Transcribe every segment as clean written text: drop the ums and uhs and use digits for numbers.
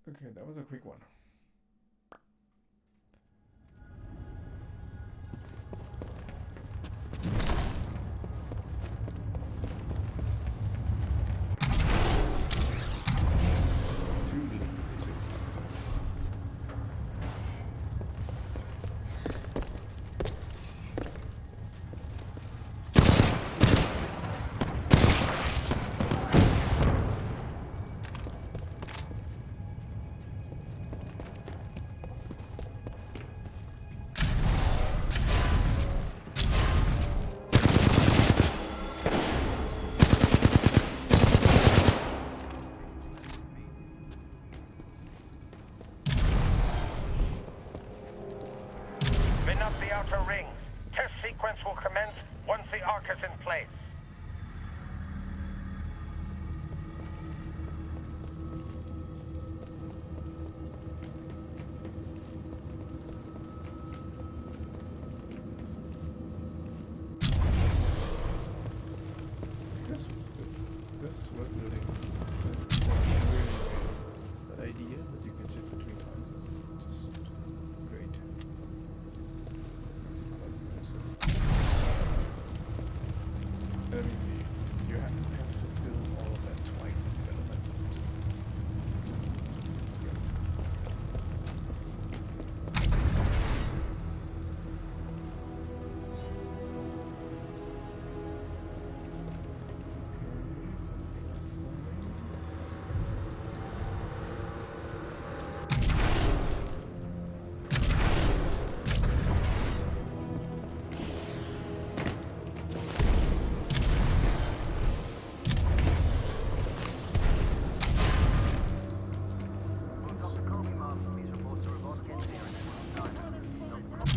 Okay, that was a quick one. Two little bitches. Spin up the outer rings. Test sequence will commence once the arc is in place. This work building is really that idea that you can shift between houses. Just great. Makes it quite immersive. I mean, you have to build all of that twice in development. Just great. Something unfolding.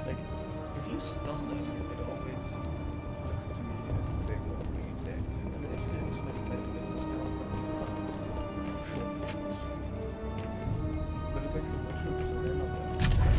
Like, if you stumble, it always looks to me as if they will be dead. And it makes a sound but it's actually not true, so they're not dead.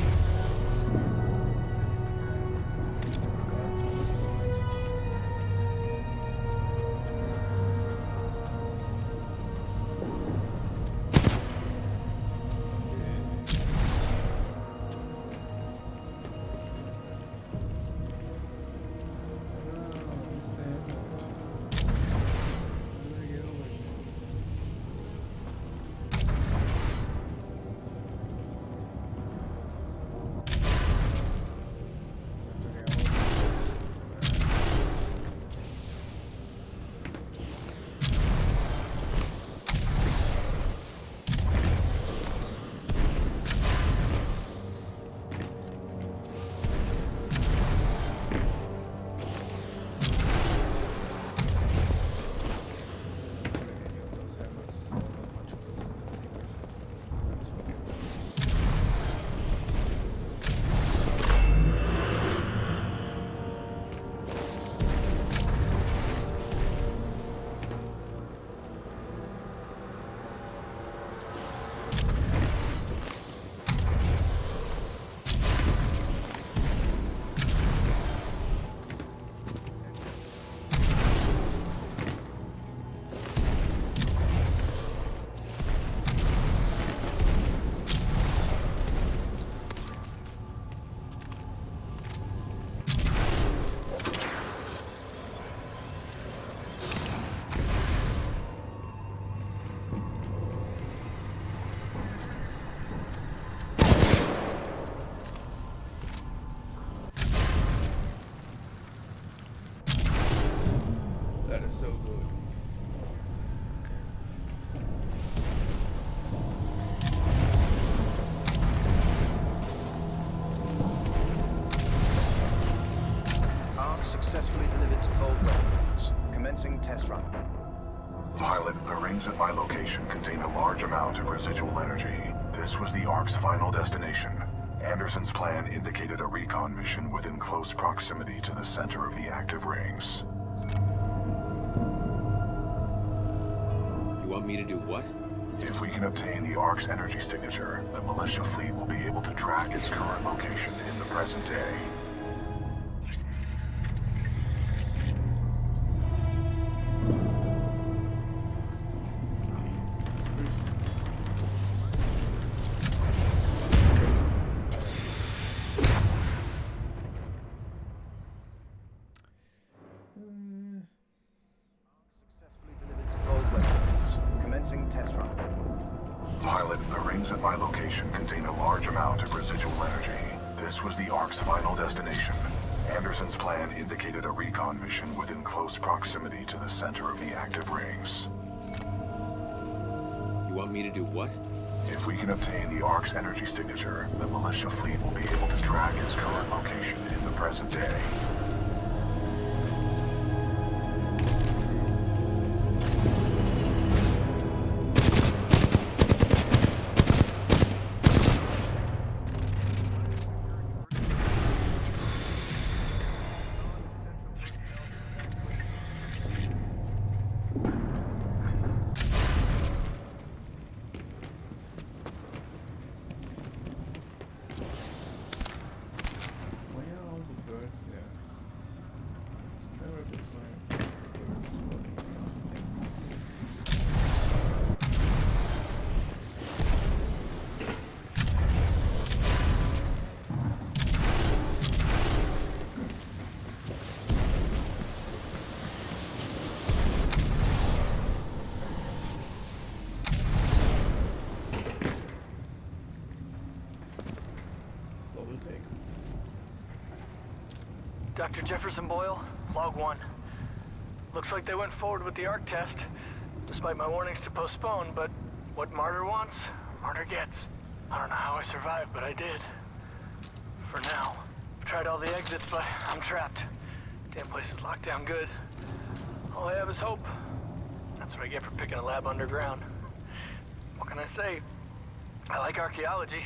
successfully delivered to cold weapons. Commencing test run. Pilot, the rings at my location contain a large amount of residual energy. This was the Ark's final destination. Anderson's plan indicated a recon mission within close proximity to the center of the active rings. You want me to do what? If we can obtain the Ark's energy signature, the militia fleet will be able to track its current location in the present day. Successfully delivered to cold weapons. Commencing test run. Pilot, the rings at my location contain a large amount of residual energy. This was the Ark's final destination. Anderson's plan indicated a recon mission within close proximity to the center of the active rings. You want me to do what? If we can obtain the Ark's energy signature, the militia fleet will be able to track its current location in the present day. Why are all the birds there? It's never a good sign. Birds looking at. Double take. Dr. Jefferson Boyle, Log 1. Looks like they went forward with the ARC test, despite my warnings to postpone, but what Martyr wants, Martyr gets. I don't know how I survived, but I did. For now. I've tried all the exits, but I'm trapped. Damn place is locked down good. All I have is hope. That's what I get for picking a lab underground. What can I say? I like archaeology.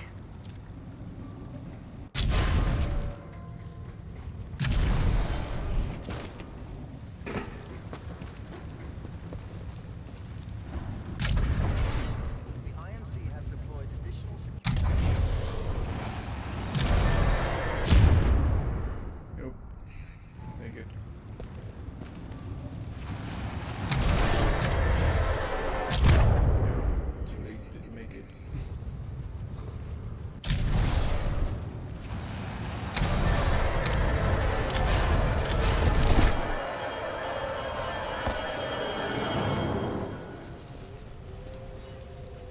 The IMC has deployed additional Nope. Make it. Nope. Too late. Didn't make it.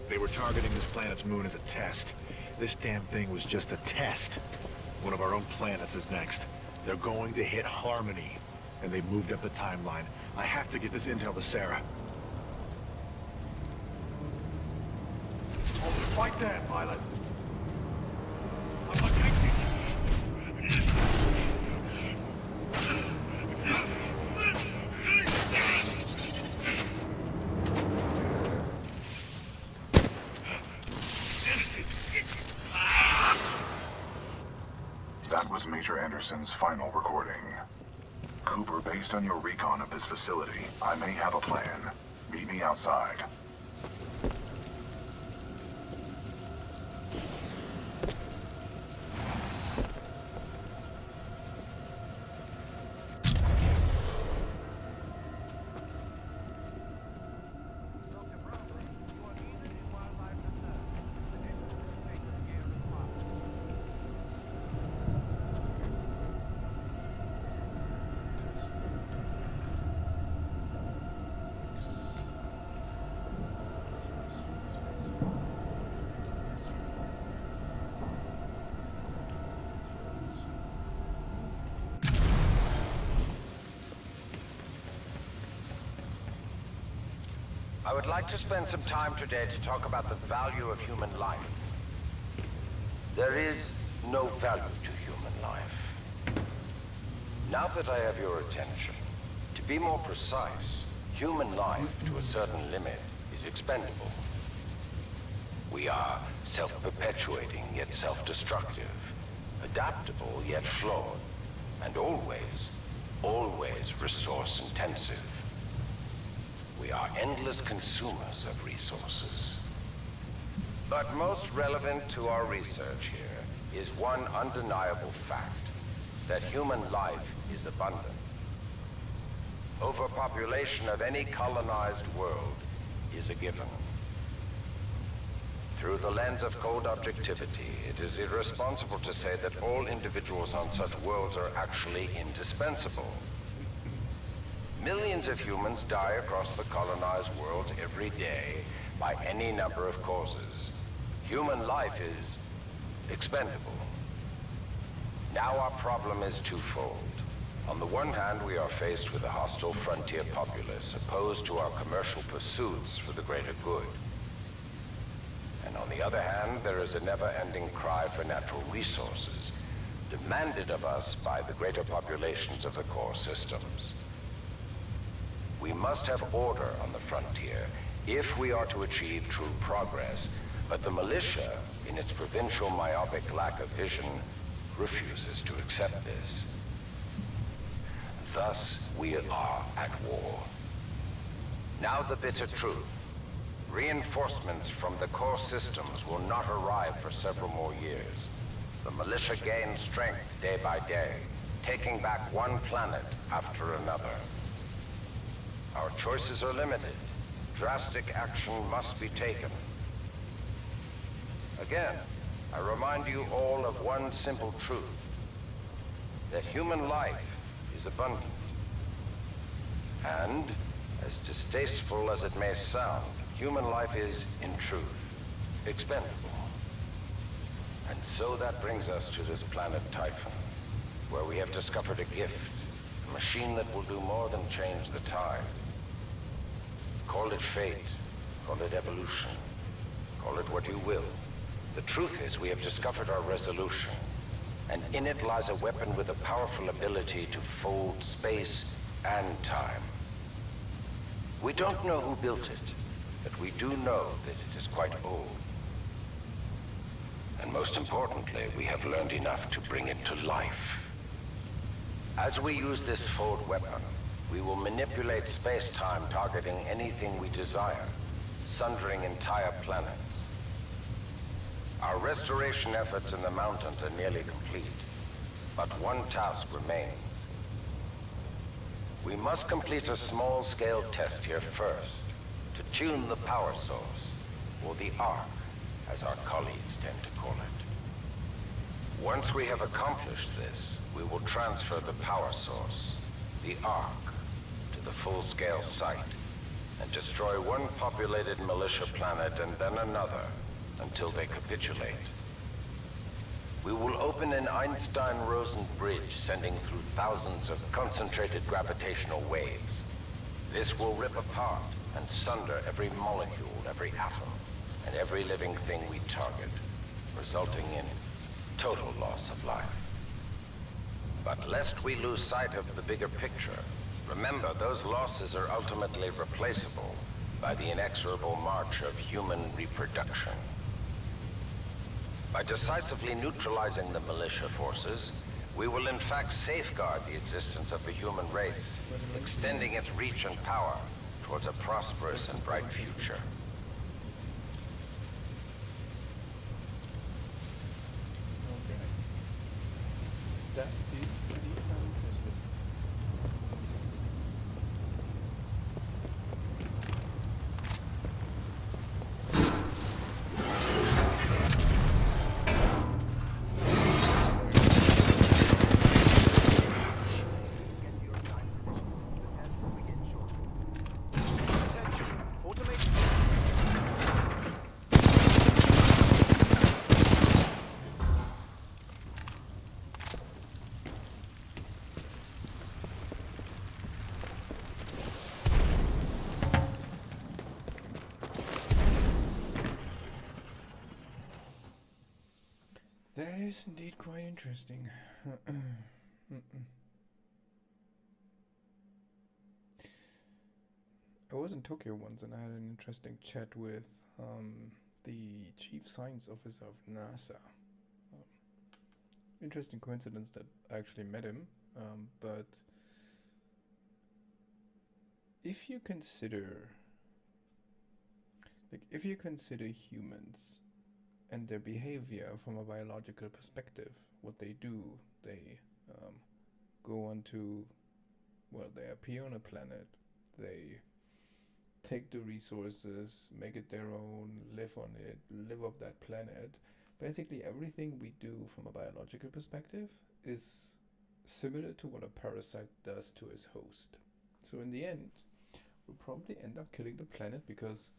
They were targeting this planet's moon as a test. This damn thing was just a test. One of our own planets is next. They're going to hit Harmony, and they moved up the timeline. I have to get this intel to Sarah. Hold it right there, pilot. I'm looking. That was Major Anderson's final recording. Cooper, based on your recon of this facility, I may have a plan. Meet me outside. I would like to spend some time today to talk about the value of human life. There is no value to human life. Now that I have your attention, to be more precise, human life to a certain limit is expendable. We are self-perpetuating yet self-destructive, adaptable yet flawed, and always resource-intensive. We are endless consumers of resources. But most relevant to our research here is one undeniable fact, that human life is abundant. Overpopulation of any colonized world is a given. Through the lens of cold objectivity, it is irresponsible to say that all individuals on such worlds are actually indispensable. Millions of humans die across the colonized world every day by any number of causes. Human life is expendable. Now our problem is twofold. On the one hand, we are faced with a hostile frontier populace opposed to our commercial pursuits for the greater good. And on the other hand, there is a never-ending cry for natural resources, demanded of us by the greater populations of the core systems. We must have order on the frontier if we are to achieve true progress, but the militia, in its provincial myopic lack of vision, refuses to accept this. Thus, we are at war. Now the bitter truth. Reinforcements from the core systems will not arrive for several more years. The militia gains strength day by day, taking back one planet after another. Our choices are limited. Drastic action must be taken. Again, I remind you all of one simple truth, that human life is abundant. And, as distasteful as it may sound, human life is, in truth, expendable. And so that brings us to this planet Typhon, where we have discovered a gift, a machine that will do more than change the tide. Call it fate, call it evolution, call it what you will. The truth is, we have discovered our resolution, and in it lies a weapon with a powerful ability to fold space and time. We don't know who built it, but we do know that it is quite old. And most importantly, we have learned enough to bring it to life. As we use this fold weapon, we will manipulate space-time, targeting anything we desire, sundering entire planets. Our restoration efforts in the mountains are nearly complete, but one task remains. We must complete a small-scale test here first, to tune the power source, or the arc, as our colleagues tend to call it. Once we have accomplished this, we will transfer the power source, the arc, to the full-scale site, and destroy one populated militia planet and then another, until they capitulate. We will open an Einstein-Rosen bridge sending through thousands of concentrated gravitational waves. This will rip apart and sunder every molecule, every atom, and every living thing we target, resulting in total loss of life. But lest we lose sight of the bigger picture, remember those losses are ultimately replaceable by the inexorable march of human reproduction. By decisively neutralizing the militia forces, we will in fact safeguard the existence of the human race, extending its reach and power towards a prosperous and bright future. Okay. That is indeed interesting. That is indeed quite interesting. was in Tokyo once and I had an interesting chat with the chief science officer of NASA. Interesting coincidence that I actually met him, but if you consider humans and their behavior from a biological perspective, what they do, they go on to, well, they appear on a planet, they take the resources, make it their own, live on it, live off that planet. Basically everything we do from a biological perspective is similar to what a parasite does to its host. So in the end, we'll probably end up killing the planet because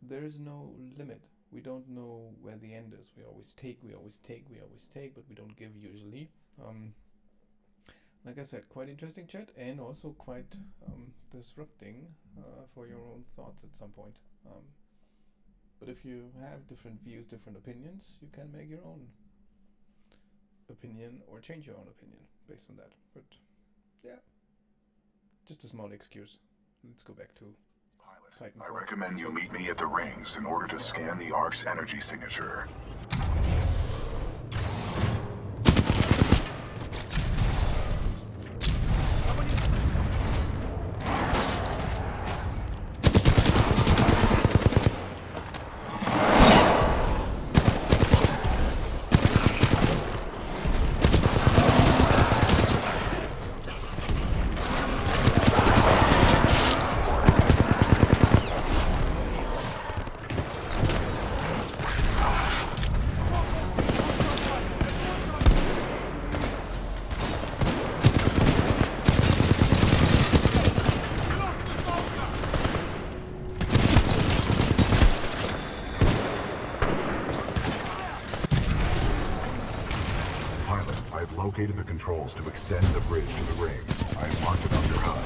there is no limit. We don't know where the end is. We always take, but we don't give usually. Like I said, quite interesting chat and also quite disrupting for your own thoughts at some point. But if you have different views, different opinions, you can make your own opinion or change your own opinion based on that. But yeah, just a small excuse. Let's go back to Titanfall. I recommend you meet me at the rings in order to scan the Ark's energy signature. Located the controls to extend the bridge to the rings. I've marked it on your HUD.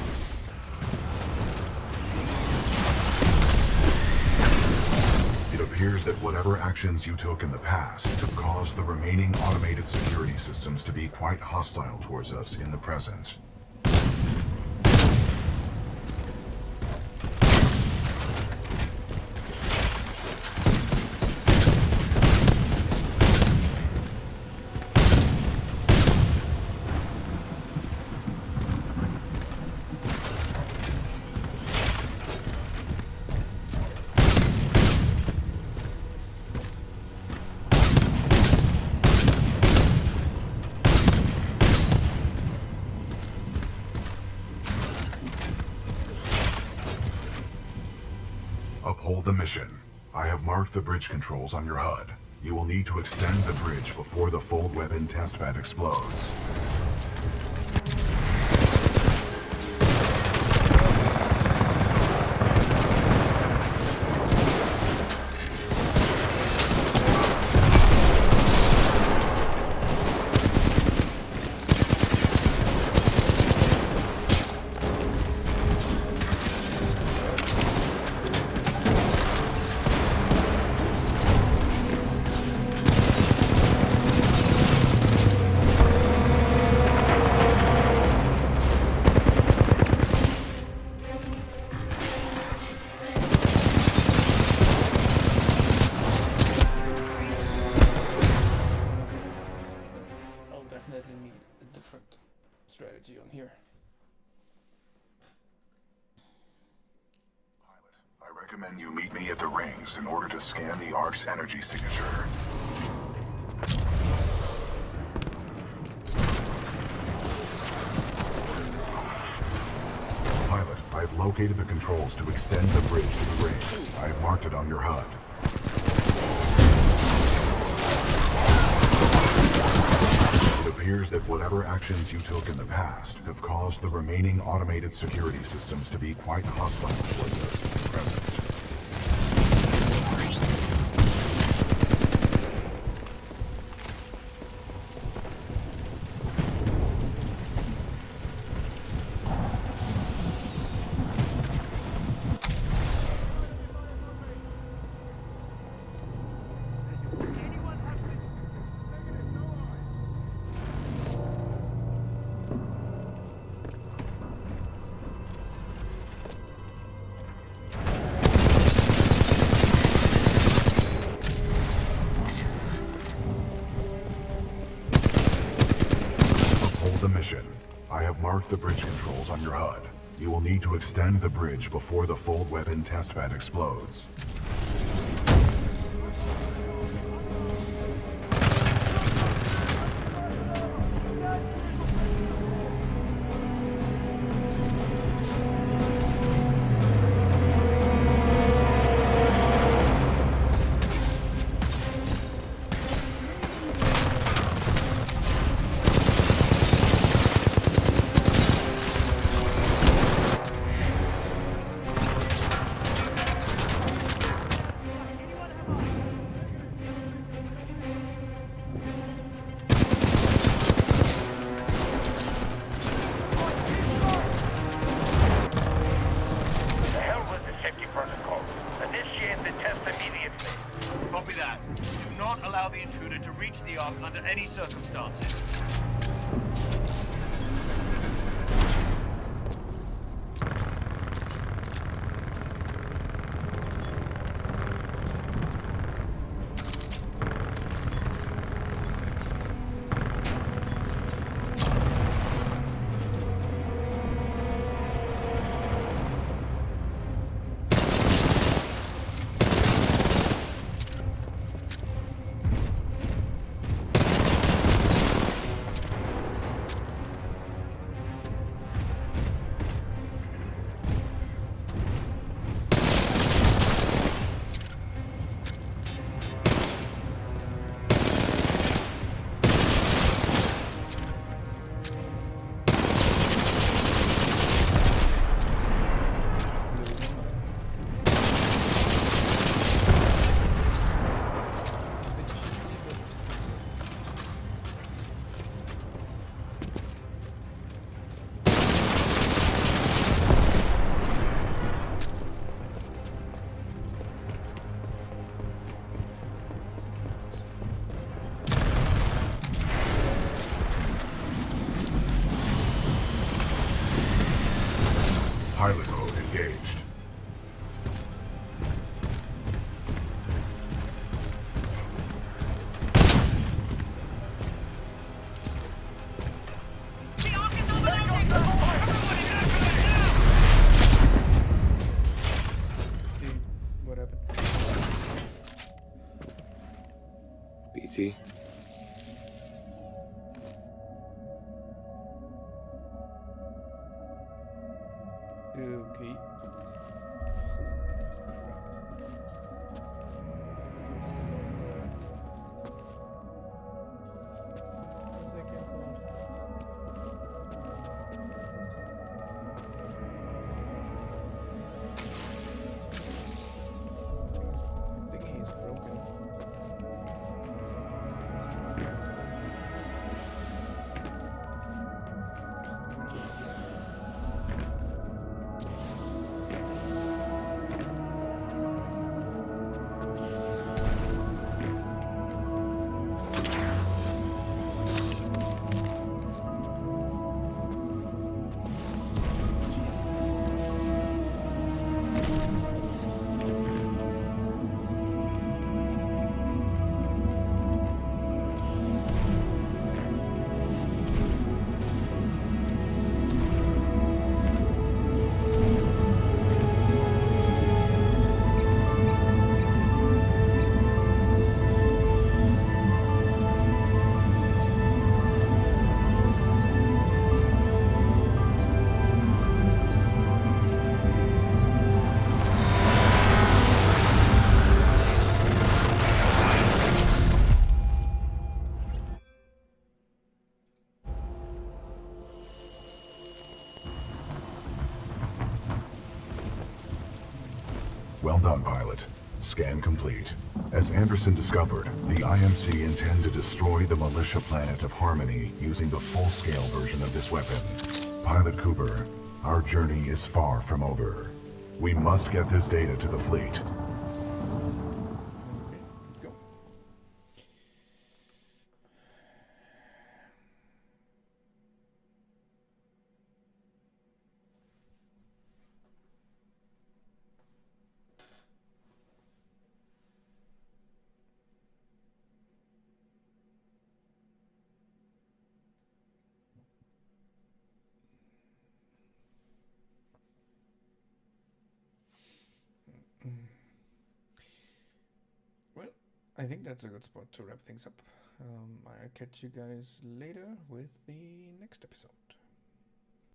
It appears that whatever actions you took in the past have caused the remaining automated security systems to be quite hostile towards us in the present. Uphold the mission. I have marked the bridge controls on your HUD. You will need to extend the bridge before the fold weapon testbed explodes. Strategy on here. Pilot, I recommend you meet me at the rings in order to scan the Ark's energy signature. Pilot, I've located the controls to extend the bridge to the rings. I've marked it on your HUD. It appears that whatever actions you took in the past have caused the remaining automated security systems to be quite hostile towards us in the present. I have marked the bridge controls on your HUD. You will need to extend the bridge before the fold weapon testbed explodes. Under any circumstances. Pilot mode engaged. What happened? BT? Okay. Thingy is broken. Well done, pilot. Scan complete. As Anderson discovered, the IMC intend to destroy the militia planet of Harmony using the full-scale version of this weapon. Pilot Cooper, our journey is far from over. We must get this data to the fleet. Let's go. I think that's a good spot to wrap things up. I'll catch you guys later with the next episode.